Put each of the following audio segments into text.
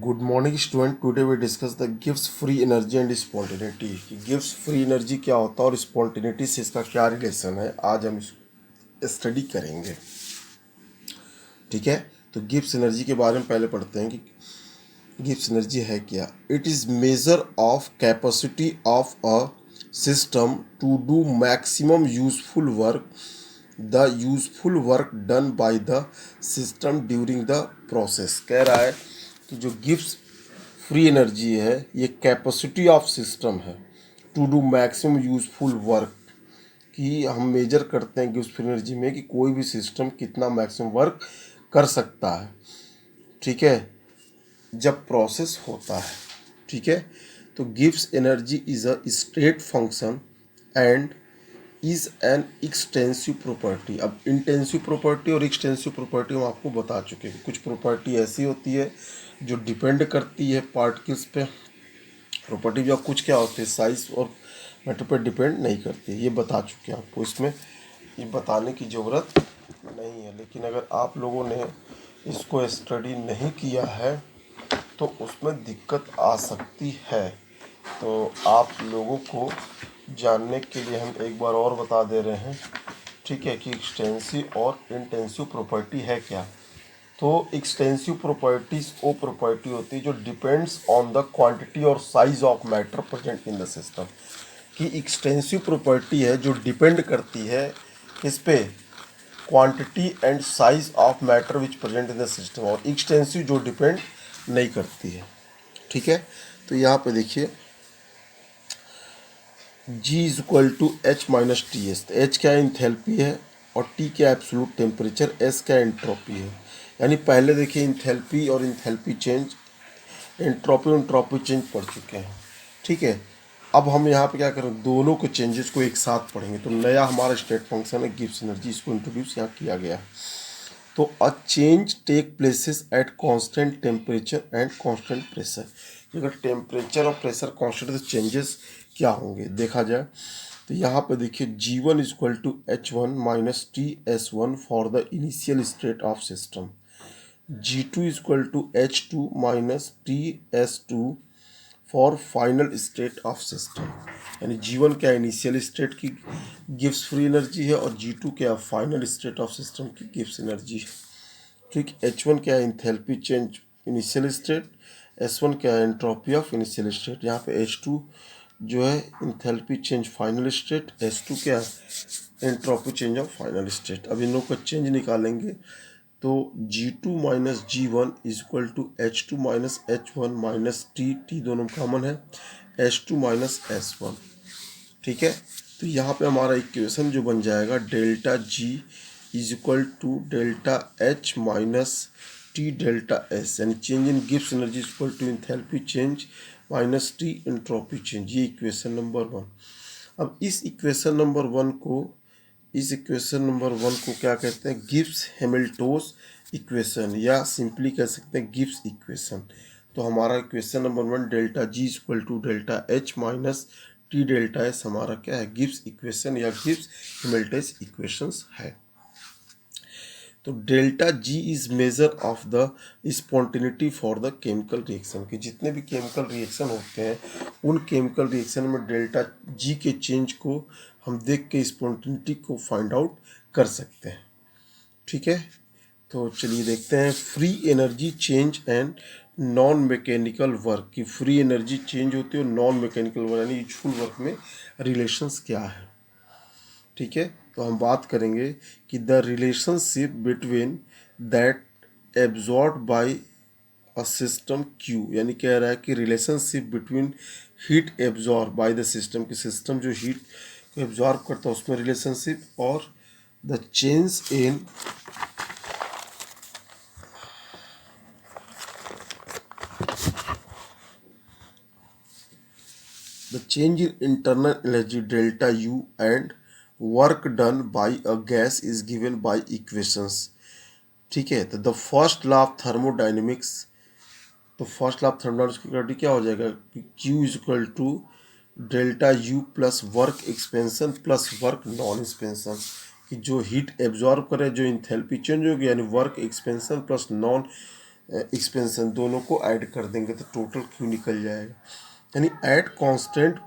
Good morning student. Today we discuss the गिव्स free energy and spontaneity. गिव्स free energy क्या होता है और स्पॉन्टेनिटी से इसका क्या रिलेशन है, आज हम स्टडी करेंगे। ठीक है, तो गिव्स एनर्जी के बारे में पहले पढ़ते हैं कि गिव्स एनर्जी है क्या। It is measure of capacity of a system to do maximum useful work, the useful work done by the system during the process. कह रहा है कि जो गिव्स फ्री एनर्जी है ये कैपेसिटी ऑफ सिस्टम है to do maximum useful work, कि हम मेजर करते हैं गिव्स फ्री एनर्जी में कि कोई भी सिस्टम कितना मैक्सिमम वर्क कर सकता है। ठीक है, जब प्रोसेस होता है। ठीक है, तो gives energy is a state function and is an extensive property. अब इंटेंसिव प्रॉपर्टी और एक्सटेंसिव प्रॉपर्टी हम आपको बता चुके हैं। कुछ प्रॉपर्टी ऐसी होती है जो डिपेंड करती है पार्टिकल्स पे, प्रॉपर्टी जो कुछ क्या होती है साइज और मैटर पर डिपेंड नहीं करती है, ये बता चुके हैं आपको। इसमें ये बताने की ज़रूरत नहीं है, लेकिन अगर आप लोगों ने इसको स्टडी नहीं किया है तो उसमें दिक्कत आ सकती है। तो आप लोगों को जानने के लिए हम एक बार और बता दे रहे हैं, ठीक है, कि एक्सटेंसिव और इंटेंसिव प्रॉपर्टी है क्या। तो एक्सटेंसिव प्रॉपर्टीज वो प्रॉपर्टी होती है जो डिपेंड्स ऑन द क्वांटिटी और size of matter present in the system. कि एक्सटेंसिव प्रॉपर्टी है जो डिपेंड करती है किस पे, quantity and size of matter which present in the system, और एक्सटेंसिव जो डिपेंड नहीं करती है। ठीक है, तो यहाँ पे देखिए G is equal to H minus T S. तो एच क्या इंथैल्पी है और टी क्या एब्सोल्यूट टेम्परेचर, एस क्या एंट्रोपी है। यानी पहले देखिए इंथैल्पी और इंथैल्पी चेंज, एंट्रोपी चेंज पढ़ चुके हैं। ठीक है, अब हम यहाँ पे क्या करें, दोनों को चेंजेस को एक साथ पढ़ेंगे। तो नया हमारा स्टेट फंक्शन है गिव्स एनर्जी, इसको इंट्रोड्यूस यहाँ किया गया है। तो a change take places at constant temperature and constant pressure. अगर टेम्परेचर और प्रेशर कांस्टेंट, तो चेंजेस क्या होंगे देखा जाए तो यहाँ पे देखिए G1 is equal to H1 minus TS1 for the initial state of system, G2 is equal to H2 minus TS2 for final state of system. यानी G1 क्या इनिशियल स्टेट की गिव्स फ्री एनर्जी है और G2 क्या final state of system की gives energy है। ठीक, H1 क्या है enthalpy change initial state, S1 क्या है एंट्रोपी ऑफ इनिशियल स्टेट। यहाँ पे H2 जो है enthalpy change final state, S2 क्या है entropy change of final state. अब इन लोग का चेंज निकालेंगे तो G2 minus G1 is equal to H2 minus H1 minus T दोनों कॉमन है, H2 माइनस S1। ठीक है, तो यहाँ पे हमारा इक्वेशन जो बन जाएगा delta G is equal to delta H minus T delta S, यानी चेंज इन गिव्स energy is equal to enthalpy change minus T entropy change. ये इक्वेशन नंबर 1। अब इस इक्वेशन नंबर 1 को, इस इक्वेशन नंबर 1 को क्या कहते हैं, गिब्स हैमिल्टोस इक्वेशन, या सिंपली कह सकते हैं गिब्स इक्वेशन। तो हमारा equation number 1 delta G equal to delta H minus T delta S हमारा क्या है, गिब्स इक्वेशन या गिब्स हैमिल्टोस इक्वेशंस है। तो delta G is measure of the spontaneity for the chemical reaction, कि जितने भी केमिकल रिएक्शन होते हैं उन केमिकल रिएक्शन में डेल्टा G के चेंज को हम देख के स्पॉन्टेनिटी को फाइंड आउट कर सकते हैं। ठीक है, तो चलिए देखते हैं free energy change and non mechanical work, की फ्री एनर्जी चेंज होती है और नॉन मैकेनिकल वर्क यानी यूजफुल वर्क में रिलेशंस क्या है। ठीक है, तो हम बात करेंगे कि the relationship between that absorb by a system Q, यानी कह रहा है कि relationship between heat absorb by the system, की सिस्टम जो हीट को एब्जॉर्ब करता है उसमें रिलेशनशिप, और the change in the change in internal energy delta U and work done by a gas is given by equations। ठीक है, तो the first law of thermodynamics, तो फर्स्ट लॉ ऑफ थर्मोडाइनमिक्स क्या हो जाएगा कि Q is equal to delta U plus work expansion plus work non expansion, कि जो हीट एब्जॉर्ब करे जो इंथैल्पी चेंज होगी यानी work expansion plus non expansion, दोनों को ऐड कर देंगे तो टोटल क्यू निकल जाएगा। यानी at constant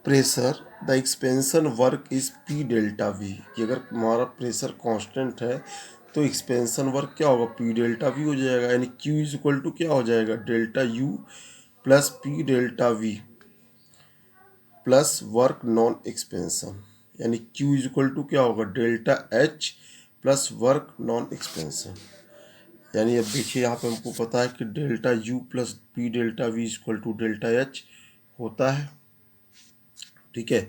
pressure the expansion work is P delta we, कि अगर हमारा प्रेशर कांस्टेंट है तो एक्सपेंशन वर्क क्या होगा, पी डेल्टा वी हो जाएगा। यानी क्यू इज इक्वल टू क्या हो जाएगा, delta U plus P delta V plus work non expansion. यानी क्यू इज इक्वल टू क्या होगा, delta H plus work non expansion. यानी अब देखिए यहाँ पे हमको पता है कि delta U plus P delta V equal to delta H होता है। ठीक है,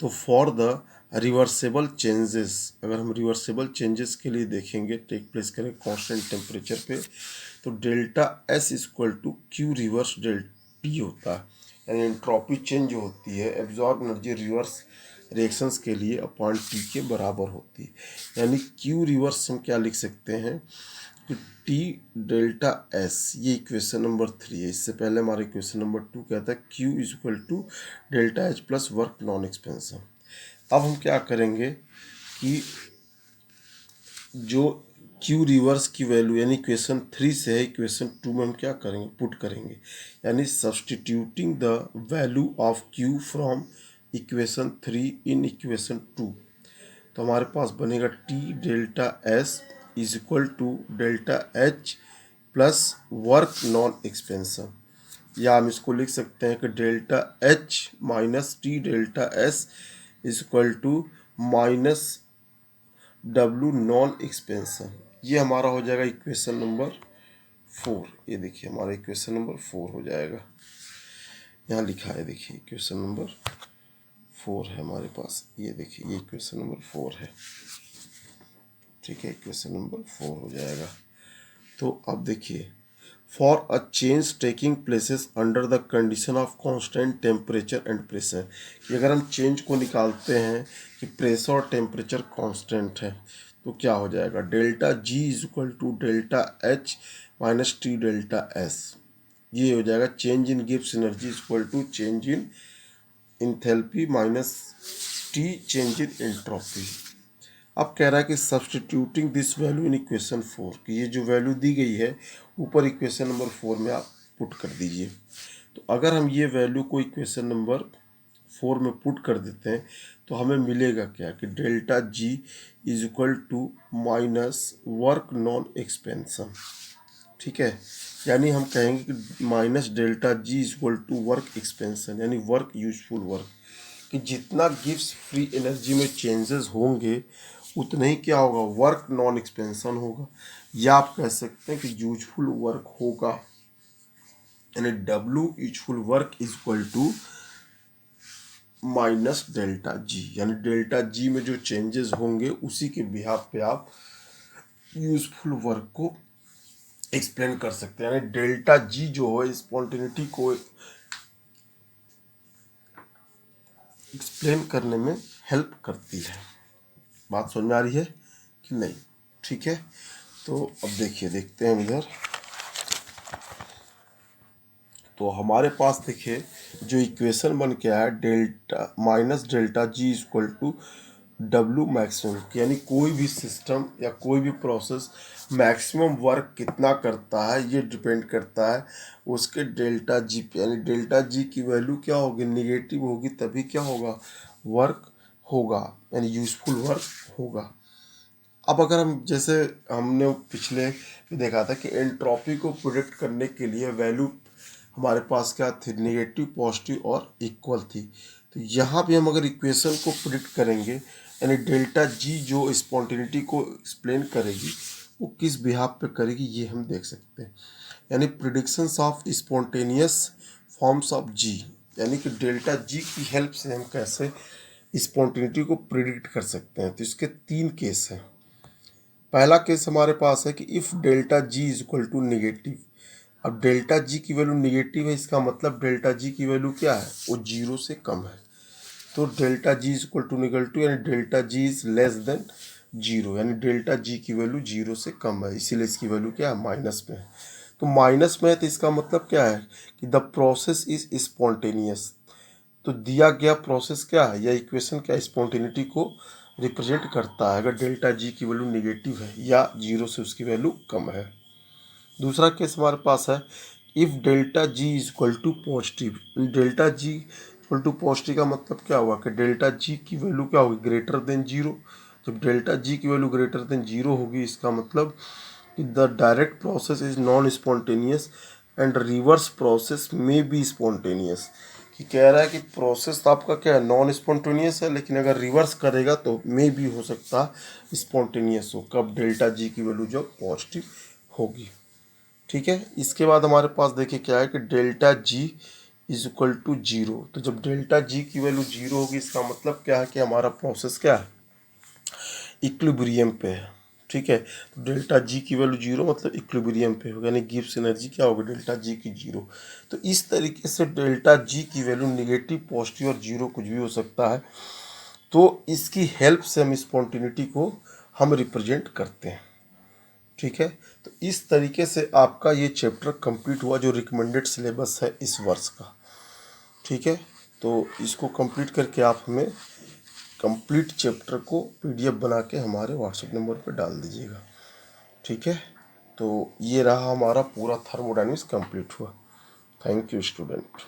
तो फॉर द रिवर्सेबल चेंजेस, अगर हम रिवर्सेबल चेंजेस के लिए देखेंगे टेक प्लेस करें कांस्टेंट टेम्परेचर पे, तो delta S equal to Q reverse del T होता है। यानी एंट्रोपी चेंज जो होती है एब्जॉर्ब एनर्जी रिवर्स रिएक्शंस के लिए अपॉन टी के बराबर होती है। यानी क्यू रिवर्स हम क्या लिख सकते हैं कि टी डेल्टा एस, ये इक्वेशन नंबर 3 है। इससे पहले हमारा इक्वेशन नंबर 2 कहता है Q is equal to delta H plus work non expansion. अब हम क्या करेंगे कि जो क्यू रिवर्स की वैल्यू यानी इक्वेशन 3 से है, इक्वेशन 2 में हम क्या करेंगे, पुट करेंगे। यानी substituting the value of Q from equation 3 in equation 2, तो हमारे पास बनेगा T delta S is equal to delta H plus work non expansion, या हम इसको लिख सकते हैं कि delta H minus T delta S is equal to minus W non expansion. ये हमारा हो जाएगा इक्वेशन नंबर 4। ये देखिए हमारा इक्वेशन नंबर 4 हो जाएगा, यहाँ लिखा है देखिए इक्वेशन नंबर 4 है हमारे पास। ये देखिए ये इक्वेशन नंबर 4 है। ठीक है, इक्वेशन नंबर 4 हो जाएगा। तो अब देखिए for a change taking places under the condition of constant temperature and pressure, कि अगर हम चेंज को निकालते हैं कि प्रेशर और टेम्परेचर कांस्टेंट है तो क्या हो जाएगा, delta G is equal to delta H minus T delta S. ये हो जाएगा change in Gibbs energy equal to change in enthalpy minus T change in entropy. अब कह रहा है कि substituting this value in equation 4, कि ये जो वैल्यू दी गई है ऊपर इक्वेशन नंबर 4 में आप पुट कर दीजिए। तो अगर हम ये वैल्यू को इक्वेशन नंबर 4 में पुट कर देते हैं तो हमें मिलेगा क्या कि delta G is equal to minus work non expansion. ठीक है, यानी हम कहेंगे कि minus delta G is equal to work expansion, यानी वर्क यूजफुल वर्क, कि जितना गिब्स फ्री एनर्जी में चेंजेस होंगे उतना ही क्या होगा, वर्क नॉन एक्सपेंशन होगा, या आप कह सकते हैं कि यूजफुल वर्क होगा। यानी W useful work is equal to minus delta G, यानी डेल्टा जी में जो चेंजेस होंगे उसी के बिहाफ पे आप यूजफुल वर्क को एक्सप्लेन कर सकते हैं। यानी डेल्टा जी जो है स्पॉन्टेनिटी को एक्सप्लेन करने में हेल्प करती है। बात समझ में आ रही है कि नहीं? ठीक है, तो अब देखिए देखते हैं इधर। तो हमारे पास देखिए जो इक्वेशन बन के आया delta minus delta G equal to W maximum, यानी कोई भी सिस्टम या कोई भी प्रोसेस मैक्सिमम वर्क कितना करता है ये डिपेंड करता है उसके डेल्टा जी पे। यानी डेल्टा जी की वैल्यू क्या होगी, निगेटिव होगी, तभी क्या होगा, वर्क होगा, यानी यूजफुल वर्क होगा। अब अगर हम जैसे हमने पिछले भी देखा था कि एंट्रोपी को प्रोडिक्ट करने के लिए वैल्यू हमारे पास क्या थी, नेगेटिव पॉजिटिव और इक्वल थी। तो यहाँ भी हम अगर इक्वेशन को प्रिडिक्ट करेंगे यानी डेल्टा जी जो स्पॉन्टेनिटी को एक्सप्लेन करेगी वो किस बिहाफ पे करेगी ये हम देख सकते हैं। यानी predictions of spontaneous forms of G, यानी कि डेल्टा जी की हेल्प से हम कैसे स्पॉन्टेनिटी को प्रिडिक्ट कर सकते हैं। तो इसके 3 केस हैं। पहला केस हमारे पास है कि if delta G is equal to negative. अब डेल्टा जी की वैल्यू निगेटिव है, इसका मतलब डेल्टा जी की वैल्यू क्या है, वो 0 से कम है। तो delta G is equal to negative यानी delta G is less than 0, यानी डेल्टा जी की वैल्यू 0 से कम है, इसीलिए इसकी वैल्यू क्या है, माइनस में है। तो माइनस में है तो इसका मतलब क्या है कि द प्रोसेस इज स्पॉन्टेनियस। तो दिया गया प्रोसेस क्या है, या इक्वेशन क्या स्पॉन्टेनिटी को रिप्रेजेंट करता है अगर डेल्टा जी की वैल्यू निगेटिव है या 0 से उसकी वैल्यू कम है। दूसरा केस हमारे पास है, if delta G is equal to positive. Delta G equal to positive का मतलब क्या हुआ कि डेल्टा जी की वैल्यू क्या होगी, ग्रेटर देन जीरो। जब डेल्टा जी की वैल्यू ग्रेटर देन जीरो होगी, इसका मतलब कि the direct process is non spontaneous and reverse process में बी स्पॉन्टेनियस। कि कह रहा है कि प्रोसेस तो आपका क्या है, नॉन स्पॉन्टेनियस है, लेकिन अगर रिवर्स करेगा तो मे भी हो सकता है स्पॉन्टेनियस हो, कब, डेल्टा जी की वैल्यू जब पॉजिटिव होगी। ठीक है, इसके बाद हमारे पास देखिए क्या है कि delta G is equal to zero. तो जब डेल्टा जी की वैल्यू जीरो होगी, इसका मतलब क्या है कि हमारा प्रोसेस क्या है, इक्विलिब्रियम पे है। ठीक है, तो डेल्टा जी की वैल्यू जीरो मतलब इक्विलिब्रियम पे होगा, यानी गिब्स एनर्जी क्या होगी, डेल्टा जी की जीरो। तो इस तरीके से डेल्टा जी की वैल्यू निगेटिव, पॉजिटिव और जीरो कुछ भी हो सकता है। तो इसकी हेल्प से हम स्पॉन्टिनिटी को हम रिप्रेजेंट करते हैं। ठीक है, तो इस तरीके से आपका ये चैप्टर कंप्लीट हुआ, जो रिकमेंडेड सिलेबस है इस वर्ष का। ठीक है, तो इसको कंप्लीट करके आप हमें कंप्लीट चैप्टर को पीडीएफ बना के हमारे व्हाट्सएप नंबर पर डाल दीजिएगा। ठीक है, तो ये रहा हमारा पूरा थर्मोडायनेमिक्स कंप्लीट हुआ। Thank you student.